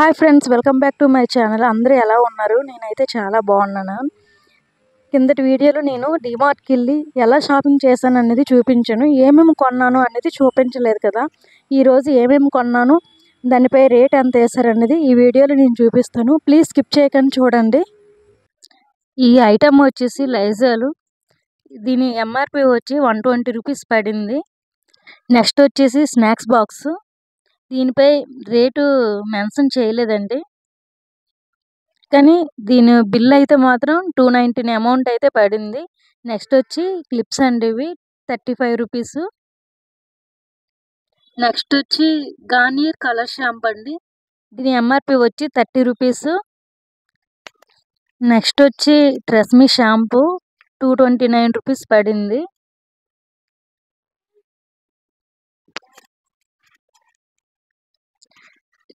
Hi friends, welcome back to my channel. అందరూ ఎలా ఉన్నారు? నేనైతే చాలా బాగున్నాను. కిందటి వీడియోలో నేను డీమార్ట్కి వెళ్ళి ఎలా షాపింగ్ చేశాను అనేది చూపించాను. ఏమేమి కొన్నాను అనేది చూపించలేదు కదా. ఈరోజు ఏమేమి కొన్నాను, దానిపై రేట్ ఎంత వేశారనేది ఈ వీడియోలో నేను చూపిస్తాను. ప్లీజ్ స్కిప్ చేయకుండా చూడండి. ఈ ఐటమ్ వచ్చేసి లైజాల్. దీని ఎంఆర్పి వచ్చి 120 రూపీస్ పడింది. నెక్స్ట్ వచ్చేసి స్నాక్స్ బాక్స్. దీనిపై రేటు మెన్షన్ చేయలేదండి, కానీ దీని బిల్ అయితే మాత్రం 219 అమౌంట్ అయితే పడింది. నెక్స్ట్ వచ్చి క్లిప్స్ అండి, ఇవి 35 రూపీస్. నెక్స్ట్ వచ్చి గార్నియర్ కలర్ షాంపూ అండి, దీని ఎంఆర్పి వచ్చి 30 రూపీస్. నెక్స్ట్ వచ్చి ట్రెస్మీ షాంపూ 229 రూపీస్ పడింది.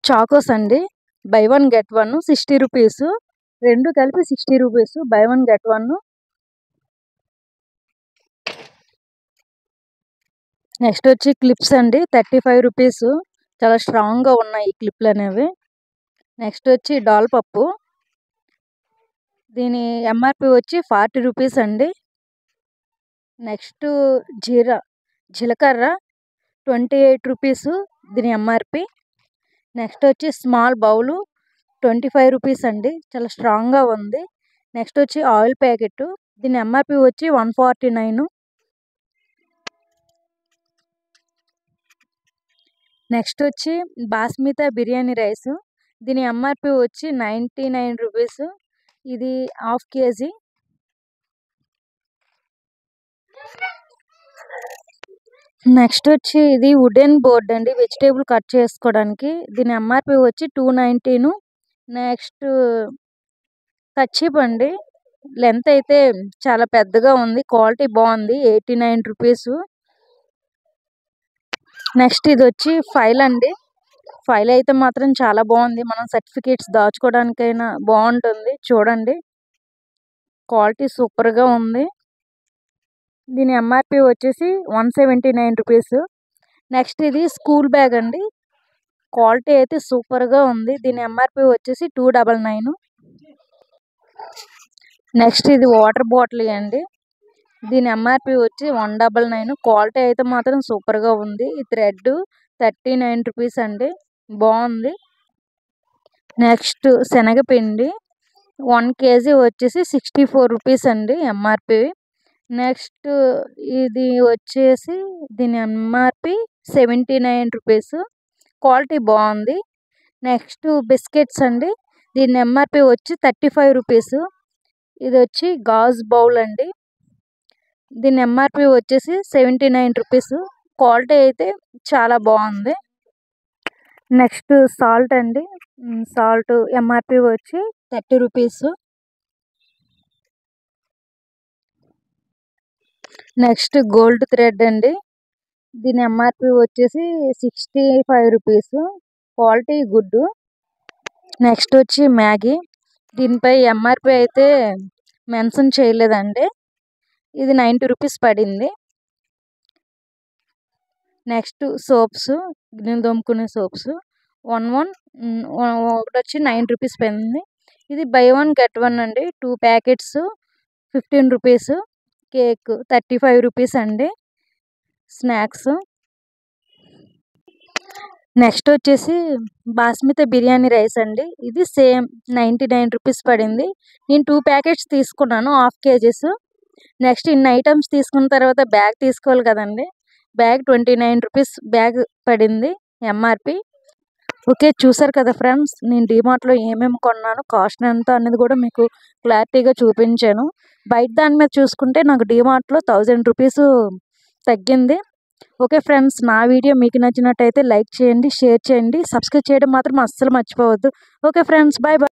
చాకోస్ అండి, బై 1 గెట్ 1 60 రూపీస్. రెండు కలిపి 60 రూపీస్, బై 1 గెట్ 1. నెక్స్ట్ వచ్చి క్లిప్స్ అండి, 35 రూపీస్. చాలా స్ట్రాంగ్గా ఉన్నాయి ఈ క్లిప్లు అనేవి. నెక్స్ట్ వచ్చి డాల్ పప్పు, దీని ఎంఆర్పి వచ్చి 40 రూపీస్ అండి. నెక్స్ట్ జీలకర్ర 28 రూపీస్, దీని ఎంఆర్పి. నెక్స్ట్ వచ్చి స్మాల్ బౌలు 25 రూపీస్ అండి, చాలా స్ట్రాంగ్గా ఉంది. నెక్స్ట్ వచ్చి ఆయిల్ ప్యాకెట్, దీని ఎంఆర్పి వచ్చి 149. నెక్స్ట్ వచ్చి బాస్మతి బిర్యానీ రైస్, దీని ఎంఆర్పి వచ్చి 99 రూపీస్. ఇది హాఫ్ కేజీ. నెక్స్ట్ వచ్చి ఇది వుడెన్ బోర్డ్ అండి, వెజిటేబుల్ కట్ చేసుకోవడానికి. దీని ఎంఆర్పి వచ్చి 219. నెక్స్ట్ కచ్చిప్ అండి, లెంత్ అయితే చాలా పెద్దగా ఉంది, క్వాలిటీ బాగుంది, 89 రూపీస్. నెక్స్ట్ ఇది వచ్చి ఫైల్ అండి, ఫైల్ అయితే మాత్రం చాలా బాగుంది, మనం సర్టిఫికేట్స్ దాచుకోవడానికైనా బాగుంటుంది. చూడండి, క్వాలిటీ సూపర్గా ఉంది. దీని ఎంఆర్పి వచ్చేసి 179 రూపీస్. నెక్స్ట్ ఇది స్కూల్ బ్యాగ్ అండి, క్వాలిటీ అయితే సూపర్గా ఉంది. దీని ఎంఆర్పి వచ్చేసి 299. నెక్స్ట్ ఇది వాటర్ బాటిల్ అండి, దీని ఎంఆర్పి వచ్చి 199. క్వాలిటీ అయితే మాత్రం సూపర్గా ఉంది. ఈ థ్రెడ్ 39 రూపీస్ అండి, బాగుంది. నెక్స్ట్ శనగపిండి 1 కేజీ వచ్చేసి 64 రూపీస్ అండి ఎంఆర్పి. నెక్స్ట్ ఇది వచ్చేసి దీని ఎంఆర్పి 79 రూపీస్, క్వాలిటీ బాగుంది. నెక్స్ట్ బిస్కెట్స్ అండి, దీని ఎంఆర్పి వచ్చి 35 రూపీస్. ఇది వచ్చి గాజు బౌల్ అండి, దీని ఎంఆర్పి వచ్చేసి 79 రూపీస్, క్వాలిటీ అయితే చాలా బాగుంది. నెక్స్ట్ సాల్ట్ అండి, సాల్ట్ ఎంఆర్పి వచ్చి 30 రూపీస్. నెక్స్ట్ గోల్డ్ థ్రెడ్ అండి, దీని ఎంఆర్పి వచ్చేసి 65 రూపీస్, క్వాలిటీ గుడ్. నెక్స్ట్ వచ్చి మ్యాగీ, దీనిపై ఎంఆర్పి అయితే మెన్షన్ చేయలేదండి, ఇది 90 రూపీస్ పడింది. నెక్స్ట్ సోప్స్, గిన్నెలు తోముకునే సోప్స్, ఒకటి వచ్చి 9 రూపీస్ పడింది. ఇది బై 1 గెట్ 1 అండి, 2 ప్యాకెట్స్ 15 రూపీస్. కేక్ 35 రూపీస్ అండి. స్నాక్స్. నెక్స్ట్ వచ్చేసి బాస్మతి బిర్యానీ రైస్ అండి, ఇది సేమ్ 99 రూపీస్ పడింది. నేను 2 ప్యాకెట్స్ తీసుకున్నాను, హాఫ్ కేజీస్. నెక్స్ట్ ఇన్ని ఐటమ్స్ తీసుకున్న తర్వాత బ్యాగ్ తీసుకోవాలి కదండి, బ్యాగ్ 29 రూపీస్ బ్యాగ్ పడింది ఎంఆర్పి. ఓకే, చూసారు కదా ఫ్రెండ్స్, నేను డీమార్ట్లో ఏమేమి కొన్నాను, కాస్ట్ ఎంత అనేది కూడా మీకు క్లారిటీగా చూపించాను. బయట దాని మీద చూసుకుంటే నాకు డీమార్ట్లో 1000 రూపీస్ తగ్గింది. ఓకే ఫ్రెండ్స్, నా వీడియో మీకు నచ్చినట్టయితే లైక్ చేయండి, షేర్ చేయండి, సబ్స్క్రైబ్ చేయడం మాత్రం అస్సలు మర్చిపోవద్దు. Okay friends, bye bye.